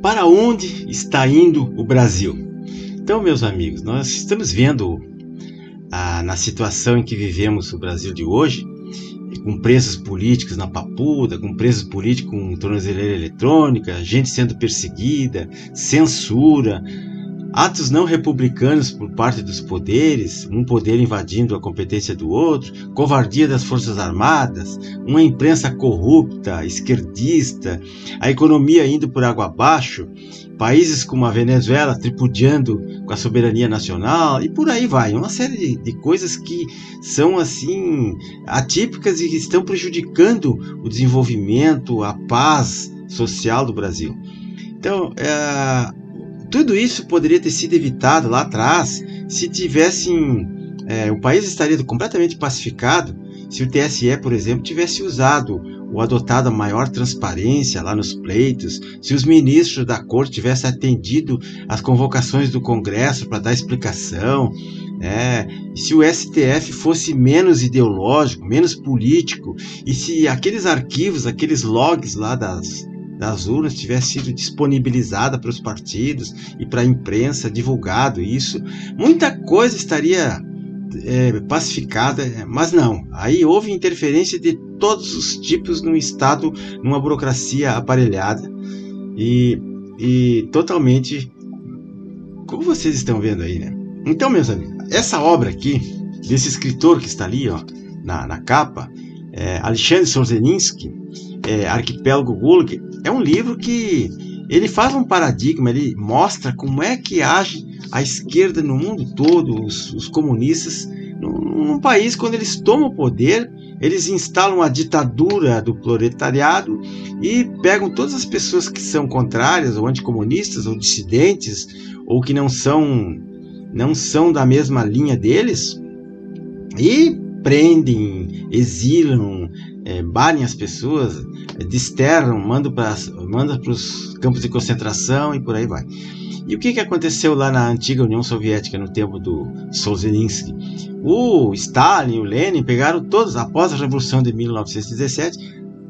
Para onde está indo o Brasil? Então, meus amigos, nós estamos vendo na situação em que vivemos o Brasil de hoje, com presos políticos na papuda, com presos políticos com tornozeleira eletrônica, gente sendo perseguida, censura, atos não republicanos por parte dos poderes, um poder invadindo a competência do outro, covardia das Forças Armadas, uma imprensa corrupta, esquerdista, a economia indo por água abaixo, países como a Venezuela tripudiando com a soberania nacional e por aí vai. Uma série de coisas que são assim atípicas e que estão prejudicando o desenvolvimento, a paz social do Brasil. Então, tudo isso poderia ter sido evitado lá atrás se tivessem... o país estaria completamente pacificado se o TSE, por exemplo, tivesse usado ou adotado a maior transparência lá nos pleitos, se os ministros da Corte tivessem atendido às convocações do Congresso para dar explicação, se o STF fosse menos ideológico, menos político, e se aqueles arquivos, aqueles logs lá das urnas tivesse sido disponibilizada para os partidos e para a imprensa, divulgado isso, muita coisa estaria pacificada, mas não. Aí houve interferência de todos os tipos no Estado, numa burocracia aparelhada e totalmente, como vocês estão vendo aí, né? Então, meus amigos, essa obra aqui, desse escritor que está ali, ó, na capa, Alexandre Solzhenitsyn, Arquipélago Gulag, é um livro que ele faz um paradigma, ele mostra como é que age a esquerda no mundo todo, os comunistas, num país, quando eles tomam o poder, eles instalam a ditadura do proletariado e pegam todas as pessoas que são contrárias, ou anticomunistas, ou dissidentes, ou que não são da mesma linha deles, e prendem, exilam, banem as pessoas, desterram, mandam para os campos de concentração e por aí vai. E o que aconteceu lá na antiga União Soviética no tempo do Solzhenitsyn? O Stalin e o Lenin pegaram todos, após a Revolução de 1917,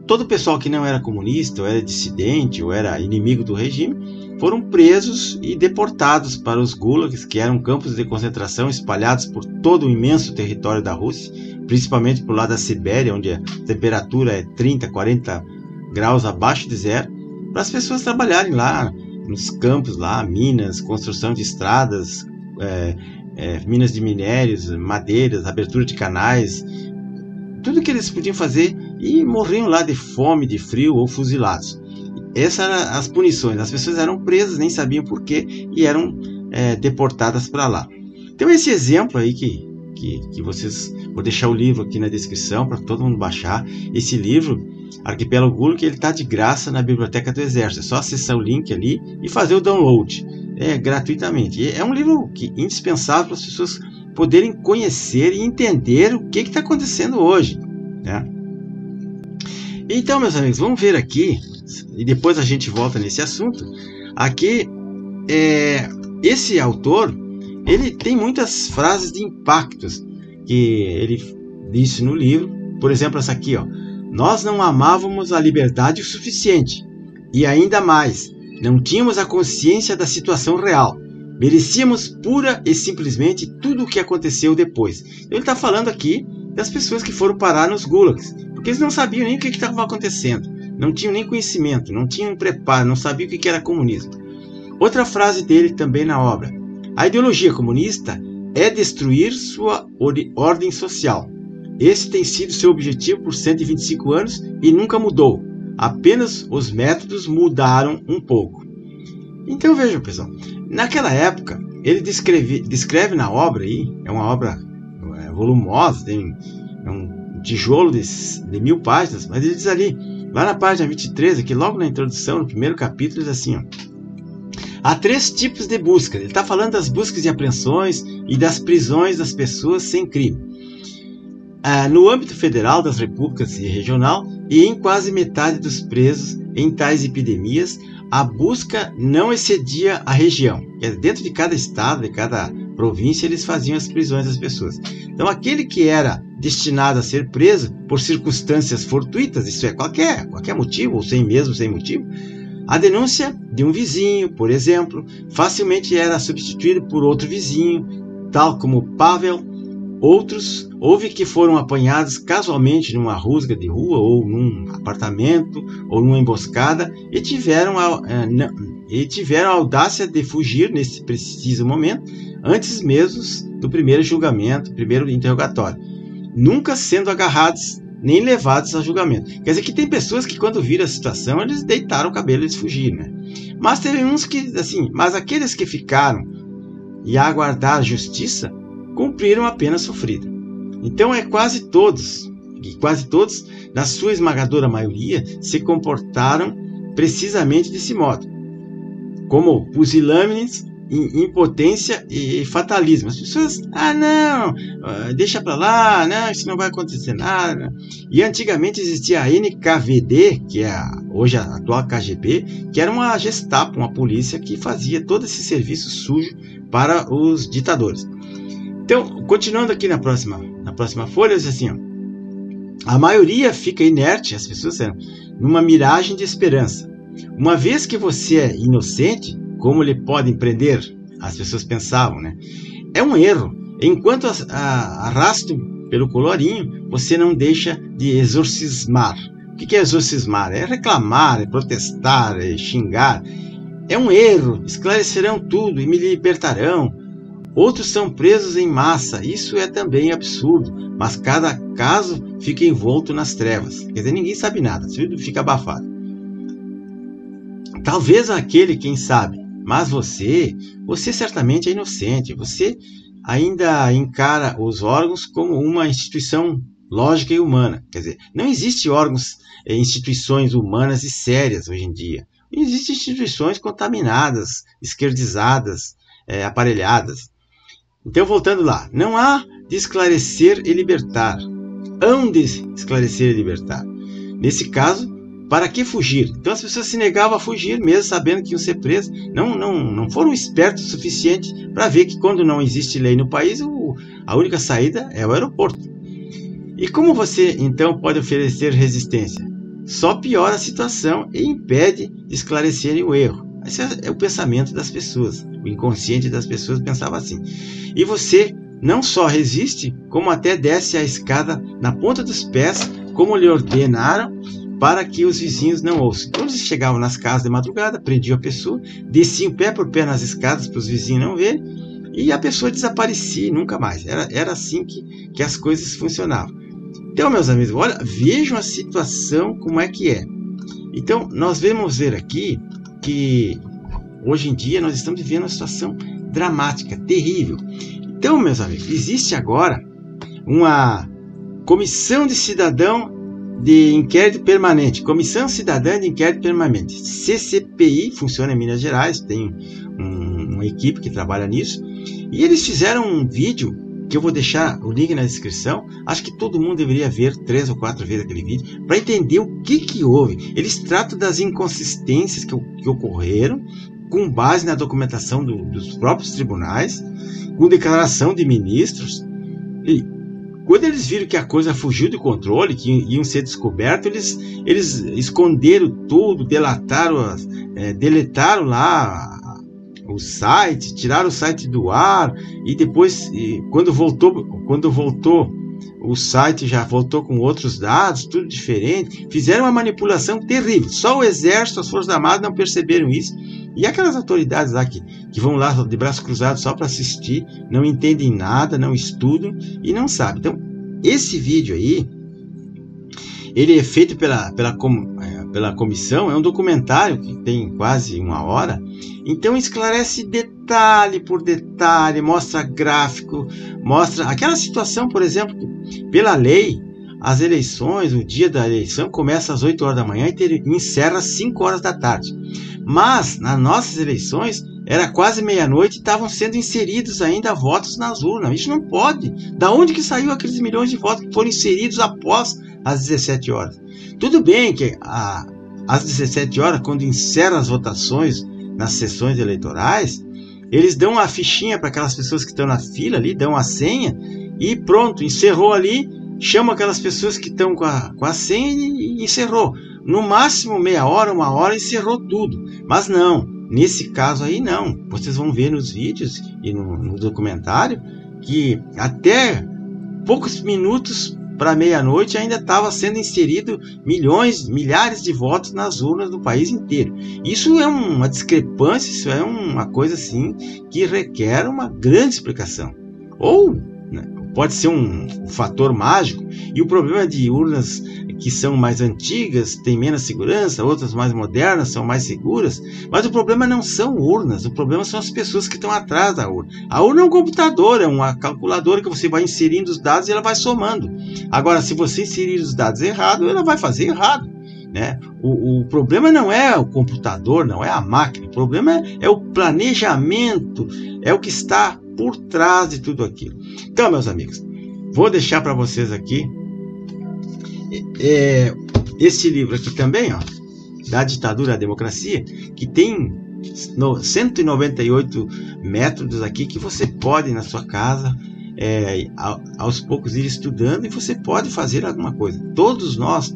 todo o pessoal que não era comunista, ou era dissidente, ou era inimigo do regime, foram presos e deportados para os gulags, que eram campos de concentração espalhados por todo o imenso território da Rússia, principalmente por lá da Sibéria, onde a temperatura é 30, 40 graus abaixo de zero, para as pessoas trabalharem lá nos campos, lá, minas, construção de estradas, minas de minérios, madeiras, abertura de canais, tudo que eles podiam fazer, e morriam lá de fome, de frio ou fuzilados. Essas eram as punições. As pessoas eram presas, nem sabiam porquê, e eram deportadas para lá. Então esse exemplo aí que vocês... Vou deixar o livro aqui na descrição para todo mundo baixar. Esse livro, Arquipélago Gulag, ele está de graça na Biblioteca do Exército. É só acessar o link ali e fazer o download gratuitamente. É um livro indispensável para as pessoas poderem conhecer e entender o que está acontecendo hoje, né? Então, meus amigos, vamos ver aqui, e depois a gente volta nesse assunto. Aqui, esse autor, ele tem muitas frases de impactos que ele disse no livro. Por exemplo, essa aqui, ó: nós não amávamos a liberdade o suficiente, e ainda mais, não tínhamos a consciência da situação real. Merecíamos pura e simplesmente tudo o que aconteceu depois. Ele está falando aqui das pessoas que foram parar nos gulags, porque eles não sabiam nem o que estava acontecendo, não tinham nem conhecimento, não tinham preparo, não sabiam o que era comunismo. Outra frase dele também na obra: a ideologia comunista é destruir sua ordem social. Esse tem sido seu objetivo por 125 anos e nunca mudou. Apenas os métodos mudaram um pouco. Então vejam, pessoal, naquela época ele descreve na obra aí, é uma obra volumosa, tem um tijolo de 1000 páginas, mas ele diz ali, lá na página 23, aqui logo na introdução, no primeiro capítulo, ele diz assim, ó: há 3 tipos de busca. Ele está falando das buscas e apreensões e das prisões das pessoas sem crime. No âmbito federal, das repúblicas e regional, e em quase metade dos presos em tais epidemias, a busca não excedia a região. Dentro de cada estado, de cada província, eles faziam as prisões das pessoas. Então, aquele que era destinado a ser preso por circunstâncias fortuitas, isso é, qualquer motivo, ou sem motivo, A denúncia de um vizinho, por exemplo, facilmente era substituída por outro vizinho, tal como Pavel. Outros houve que foram apanhados casualmente numa rusga de rua ou num apartamento ou numa emboscada e tiveram a audácia de fugir nesse preciso momento, antes mesmo do primeiro julgamento, primeiro interrogatório, nunca sendo agarrados nem levados a julgamento. Quer dizer que tem pessoas que quando viram a situação eles deitaram o cabelo e eles fugiram, né? Mas teve uns que, assim, mas aqueles que ficaram e aguardaram justiça cumpriram a pena sofrida. Então quase todos, na sua esmagadora maioria, se comportaram precisamente desse modo, como pusilânimes, impotência e fatalismo. As pessoas, deixa pra lá, não, isso não vai acontecer nada. E antigamente existia a NKVD, que é hoje a atual KGB, que era uma Gestapo, uma polícia que fazia todo esse serviço sujo para os ditadores. Então, continuando aqui na próxima folha, diz assim, a maioria fica inerte, as pessoas numa miragem de esperança. Uma vez que você é inocente, como lhe podem prender? As pessoas pensavam, né? É um erro. Enquanto arrastam pelo colorinho, você não deixa de exorcismar. O que é exorcismar? É reclamar, é protestar, é xingar. É um erro. Esclarecerão tudo e me libertarão. Outros são presos em massa, isso é também absurdo, mas cada caso fica envolto nas trevas. Quer dizer, ninguém sabe nada, tudo fica abafado. Talvez aquele, quem sabe, mas você certamente é inocente, você ainda encara os órgãos como uma instituição lógica e humana. Quer dizer, não existe instituições humanas e sérias hoje em dia. Existem instituições contaminadas, esquerdizadas, aparelhadas. Então, voltando lá, não há de esclarecer e libertar, hão de esclarecer e libertar. Nesse caso, para que fugir? Então as pessoas se negavam a fugir, mesmo sabendo que iam ser presas. Não foram espertos o suficiente para ver que quando não existe lei no país, a única saída é o aeroporto. E como você, então, pode oferecer resistência? Só piora a situação e impede de esclarecerem o erro. Esse é o pensamento das pessoas. O inconsciente das pessoas pensava assim. E você não só resiste, como até desce a escada na ponta dos pés, como lhe ordenaram, para que os vizinhos não ouçam. Então eles chegavam nas casas de madrugada, prendiam a pessoa, desciam pé por pé nas escadas para os vizinhos não verem, e a pessoa desaparecia nunca mais. Era assim que as coisas funcionavam. Então, meus amigos, olha, vejam a situação como é que é. Então, nós vamos ver aqui que hoje em dia nós estamos vivendo uma situação dramática, terrível. Então, meus amigos, existe agora uma Comissão de Cidadão de Inquérito Permanente, Comissão Cidadã de Inquérito Permanente, CCPI, funciona em Minas Gerais, tem uma equipe que trabalha nisso, e eles fizeram um vídeo, que eu vou deixar o link na descrição. Acho que todo mundo deveria ver 3 ou 4 vezes aquele vídeo, para entender o que houve. Eles tratam das inconsistências que ocorreram, com base na documentação dos próprios tribunais, com declaração de ministros. E quando eles viram que a coisa fugiu de controle, que iam ser descobertos, eles esconderam tudo, deletaram lá o site, tiraram o site do ar, e depois, quando voltou o site já voltou com outros dados, tudo diferente. Fizeram uma manipulação terrível. Só o Exército, as Forças Armadas não perceberam isso. E aquelas autoridades lá que vão lá de braços cruzados só para assistir, não entendem nada, não estudam e não sabem. Então, esse vídeo aí, ele é feito pela comissão, é um documentário que tem quase 1 hora. Então esclarece detalhe por detalhe, mostra gráfico, mostra aquela situação, por exemplo, que, pela lei, as eleições, o dia da eleição começa às 8 horas da manhã e encerra às 5 horas da tarde. Mas nas nossas eleições era quase meia-noite e estavam sendo inseridos ainda votos nas urnas. Isso não pode. Da onde que saiu aqueles milhões de votos que foram inseridos após as 17 horas? Tudo bem que às 17 horas, quando encerram as votações nas sessões eleitorais, eles dão a fichinha para aquelas pessoas que estão na fila ali, dão a senha e pronto, encerrou ali, chamam aquelas pessoas que estão com a senha e encerrou. no máximo meia hora, uma hora, encerrou tudo. Mas não, nesse caso aí não. Vocês vão ver nos vídeos e no documentário que até poucos minutos para meia-noite ainda estava sendo inserido milhares de votos nas urnas do país inteiro. Isso é uma discrepância, isso é uma coisa assim que requer uma grande explicação. Ou, né, pode ser um fator mágico, e o problema de urnas que são mais antigas têm menos segurança, outras mais modernas são mais seguras, mas o problema não são urnas, o problema são as pessoas que estão atrás da urna. A urna é um computador, é uma calculadora que você vai inserindo os dados e ela vai somando. Agora, se você inserir os dados errado, ela vai fazer errado, né? O problema não é o computador, não é a máquina, o problema é o planejamento, é o que está por trás de tudo aquilo. Então, meus amigos, vou deixar para vocês aqui esse livro aqui também, ó, Da Ditadura à Democracia, que tem 198 métodos aqui que você pode na sua casa aos poucos ir estudando, e você pode fazer alguma coisa. Todos nós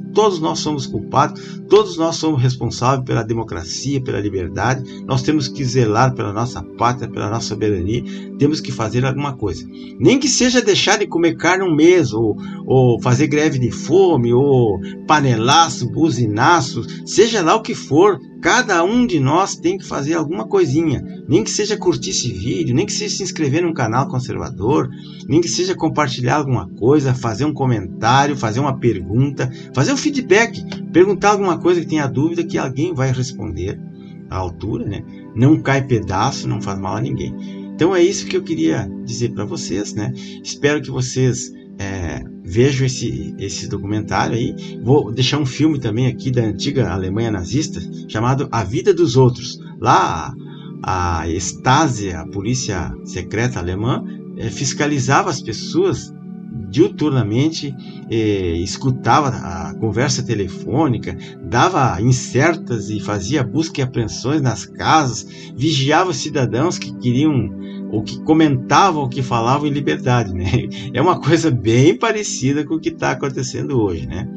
somos culpados, todos nós somos responsáveis pela democracia, pela liberdade. Nós temos que zelar pela nossa pátria, pela nossa soberania. Temos que fazer alguma coisa, nem que seja deixar de comer carne um mês, ou fazer greve de fome, ou panelaço, buzinaço, seja lá o que for. Cada um de nós tem que fazer alguma coisinha, nem que seja curtir esse vídeo, nem que seja se inscrever num canal conservador, nem que seja compartilhar alguma coisa, fazer um comentário, fazer uma pergunta, fazer um feedback, perguntar alguma coisa que tenha dúvida, que alguém vai responder à altura, né? Não cai pedaço, não faz mal a ninguém. Então é isso que eu queria dizer para vocês, né? Espero que vocês vejam esse documentário aí. Vou deixar um filme também aqui da antiga Alemanha nazista, chamado A Vida dos Outros. Lá a Stasi, a polícia secreta alemã, fiscalizava as pessoas diuturnamente, escutava a conversa telefônica, dava incertas e fazia busca e apreensões nas casas, vigiava os cidadãos que queriam ou que comentavam ou que falavam em liberdade, né? É uma coisa bem parecida com o que está acontecendo hoje, né?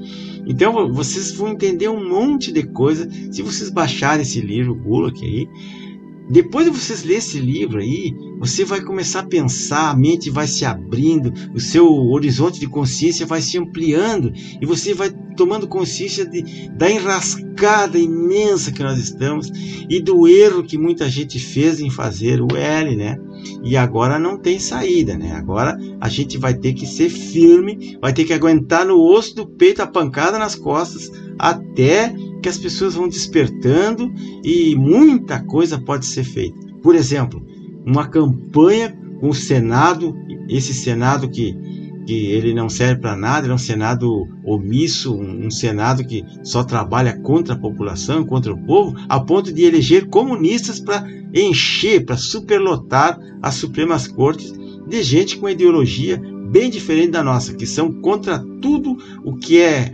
Então vocês vão entender um monte de coisa se vocês baixarem esse livro Gulag aí. Depois de vocês lerem esse livro aí, você vai começar a pensar, a mente vai se abrindo, o seu horizonte de consciência vai se ampliando, e você vai tomando consciência da enrascada imensa que nós estamos, e do erro que muita gente fez em fazer o L, né? E agora não tem saída, né? Agora a gente vai ter que ser firme, vai ter que aguentar no osso do peito a pancada nas costas, até que as pessoas vão despertando, e muita coisa pode ser feita. Por exemplo, uma campanha com o Senado, esse Senado que ele não serve para nada, ele é um Senado omisso, um Senado que só trabalha contra a população, contra o povo, a ponto de eleger comunistas para encher, para superlotar as Supremas Cortes de gente com ideologia bem diferente da nossa, que são contra tudo o que é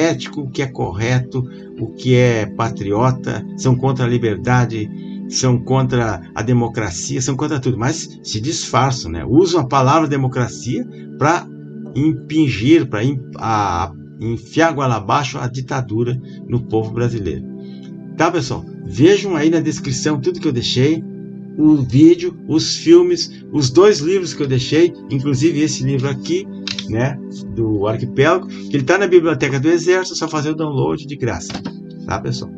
ético, o que é correto, o que é patriota, são contra a liberdade, são contra a democracia, são contra tudo, mas se disfarçam, né? Usam a palavra democracia para impingir, para enfiar goela abaixo a ditadura no povo brasileiro. Tá, pessoal? Vejam aí na descrição tudo que eu deixei, o vídeo, os filmes, os 2 livros que eu deixei, inclusive esse livro aqui, né, do Arquipélago, que ele está na Biblioteca do Exército, é só fazer o download de graça. Tá, pessoal?